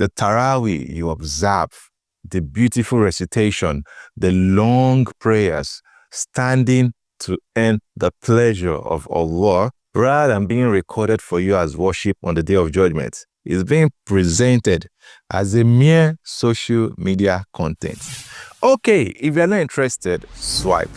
The Tarawih you observe, the beautiful recitation, the long prayers, standing to earn the pleasure of Allah, rather than being recorded for you as worship on the Day of Judgment, is being presented as a mere social media content. Okay, if you're not interested, swipe.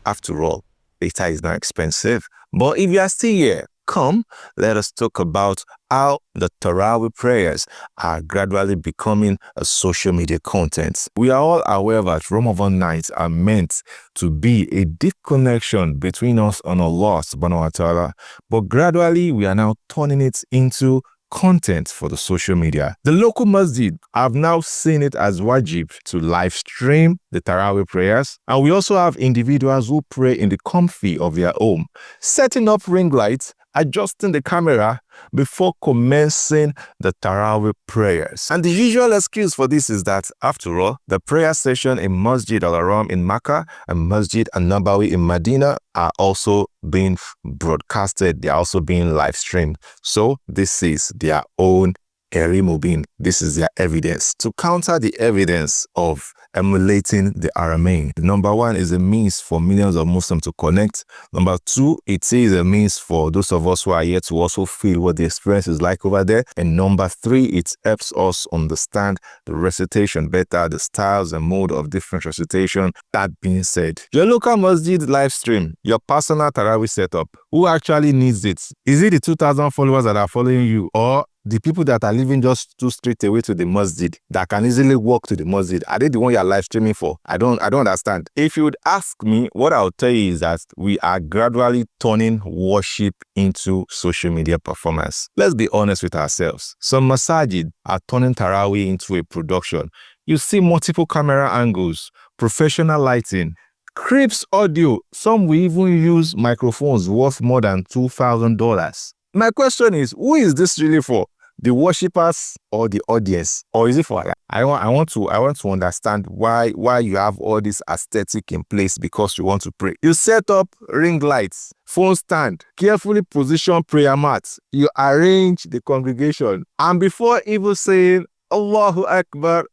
After all, data is not expensive. But if you are still here, come, let us talk about how the Tarawih prayers are gradually becoming a social media content. We are all aware that Ramadan nights are meant to be a deep connection between us and Allah subhanahu wa ta'ala, but gradually we are now turning it into content for the social media. The local masjid have now seen it as wajib to live stream the Tarawih prayers, and we also have individuals who pray in the comfy of their home, setting up ring lights, adjusting the camera before commencing the Tarawih prayers. And the usual excuse for this is that, after all, the prayer session in Masjid Al-Haram in Makkah and Masjid Al-Nabawi in Medina are also being broadcasted. They are also being live streamed. So this is their own 𝐷𝐢𝐬𝐬. This is their evidence. To counter the evidence of emulating the Aramean, number one is a means for millions of Muslims to connect. Number two, it is a means for those of us who are here to also feel what the experience is like over there. And number three, it helps us understand the recitation better, the styles and mode of different recitation. That being said, your local masjid live stream, your personal Tarawih setup, who actually needs it? Is it the 2,000 followers that are following you, or the people that are living just 2 streets away to the masjid that can easily walk to the masjid? Are they the one you are live streaming for? I don't understand. If you would ask me, what I'll tell you is that we are gradually turning worship into social media performance. Let's be honest with ourselves. Some masajid are turning Tarawih into a production. You see multiple camera angles, professional lighting, crisp audio. Some will even use microphones worth more than $2,000. My question is, who is this really for? The worshippers or the audience? Or is it for Allah? I want to understand why you have all this aesthetic in place because you want to pray. You set up ring lights, phone stand, carefully position prayer mats, you arrange the congregation, and before even saying Allahu Akbar,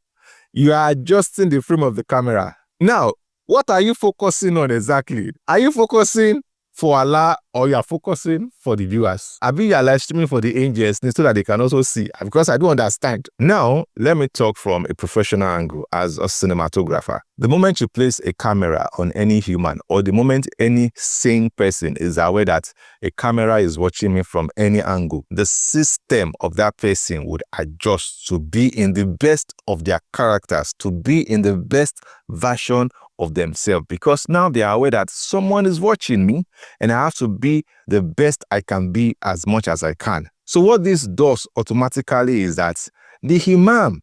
you are adjusting the frame of the camera. Now, what are you focusing on exactly? Are you focusing for Allah, or you are focusing for the viewers? I mean, you are live streaming for the angels so that they can also see, because I do understand. Now, let me talk from a professional angle as a cinematographer. The moment you place a camera on any human, or the moment any sane person is aware that a camera is watching me from any angle, the system of that person would adjust to be in the best of their characters, to be in the best version of themselves, because now they are aware that someone is watching me and I have to be the best I can be as much as I can. So what this does automatically is that the imam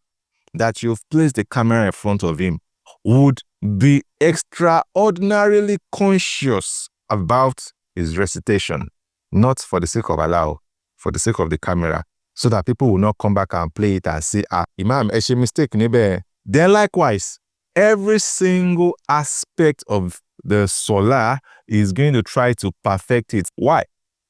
that you've placed the camera in front of him would be extraordinarily conscious about his recitation, not for the sake of Allah, for the sake of the camera, so that people will not come back and play it and say, Imam, it's a mistake. Then likewise, every single aspect of the Salah is going to try to perfect it. Why?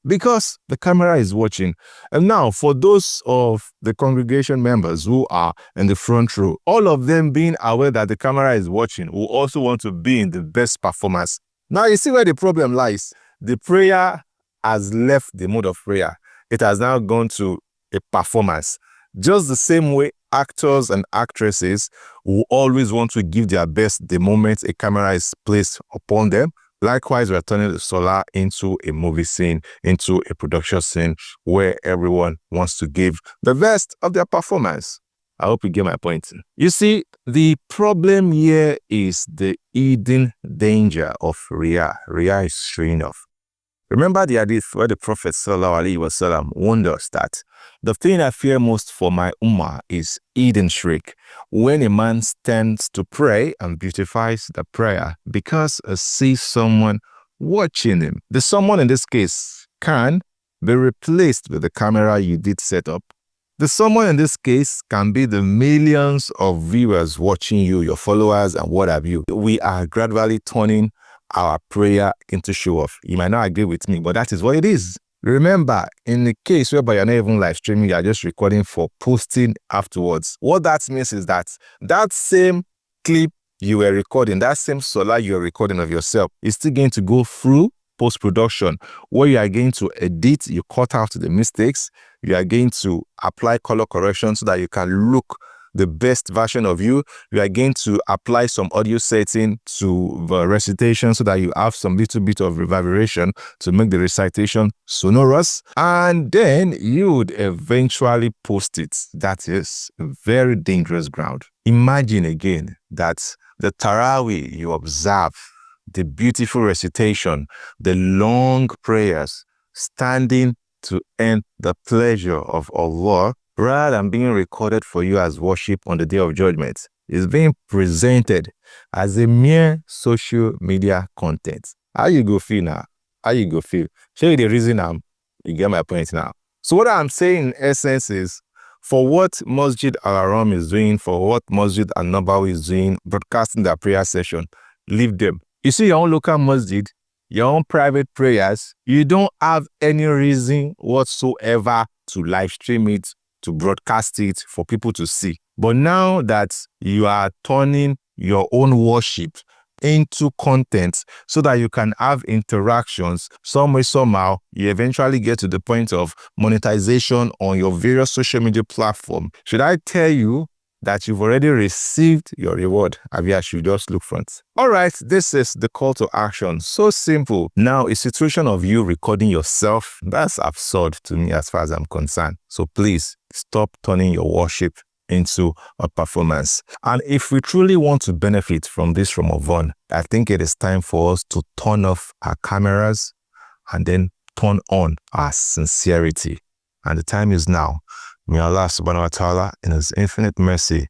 Because the camera is watching. And now, for those of the congregation members who are in the front row, all of them being aware that the camera is watching will also want to be in the best performance. Now, you see where the problem lies. The prayer has left the mode of prayer. It has now gone to a performance. Just the same way actors and actresses will always want to give their best the moment a camera is placed upon them. Likewise, we're turning the Salah into a movie scene, into a production scene where everyone wants to give the best of their performance. I hope you get my point. You see, the problem here is the hidden danger of Riyah. Riyah is showing off. Remember the hadith where the Prophet ﷺ warned us that the thing I fear most for my ummah is hidden shirk, when a man stands to pray and beautifies the prayer because he sees someone watching him. The someone in this case can be replaced with the camera you did set up. The someone in this case can be the millions of viewers watching you, your followers and what have you. We are gradually turning our prayer into show off. You might not agree with me, but that is what it is. Remember, in the case whereby you're not even live streaming, you're just recording for posting afterwards. What that means is that that same clip you were recording, that same solar you were recording of yourself is still going to go through post-production, where you are going to edit, you cut out the mistakes, you are going to apply color correction so that you can look the best version of you. You are going to apply some audio setting to the recitation so that you have some little bit of reverberation to make the recitation sonorous, and then you would eventually post it. That is very dangerous ground. Imagine again that the Tarawih you observe, the beautiful recitation, the long prayers, standing to earn the pleasure of Allah, rather than being recorded for you as worship on the Day of Judgment, is being presented as a mere social media content. How you go feel now? How you go feel? Show you the reason you get my point now. So what I'm saying in essence is, for what Masjid Al-Haram is doing, for what Masjid Al-Nabawi is doing, broadcasting their prayer session, leave them. You see your own local masjid, your own private prayers, you don't have any reason whatsoever to live stream it, to broadcast it for people to see. But now that you are turning your own worship into content so that you can have interactions, some way, somehow, you eventually get to the point of monetization on your various social media platforms. Should I tell you that you've already received your reward? Maybe I should just look front. All right, this is the call to action. So simple. Now, a situation of you recording yourself, that's absurd to me as far as I'm concerned. So please stop turning your worship into a performance. And if we truly want to benefit from this Ramadan, I think it is time for us to turn off our cameras and then turn on our sincerity. And the time is now. May Allah subhanahu wa ta'ala in His infinite mercy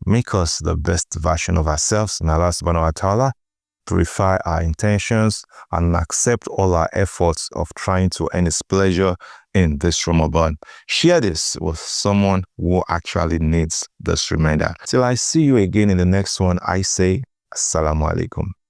make us the best version of ourselves. May Allah subhanahu wa ta'ala purify our intentions and accept all our efforts of trying to earn His pleasure in this Ramadan. Share this with someone who actually needs this reminder. Till I see you again in the next one, I say Assalamu alaikum.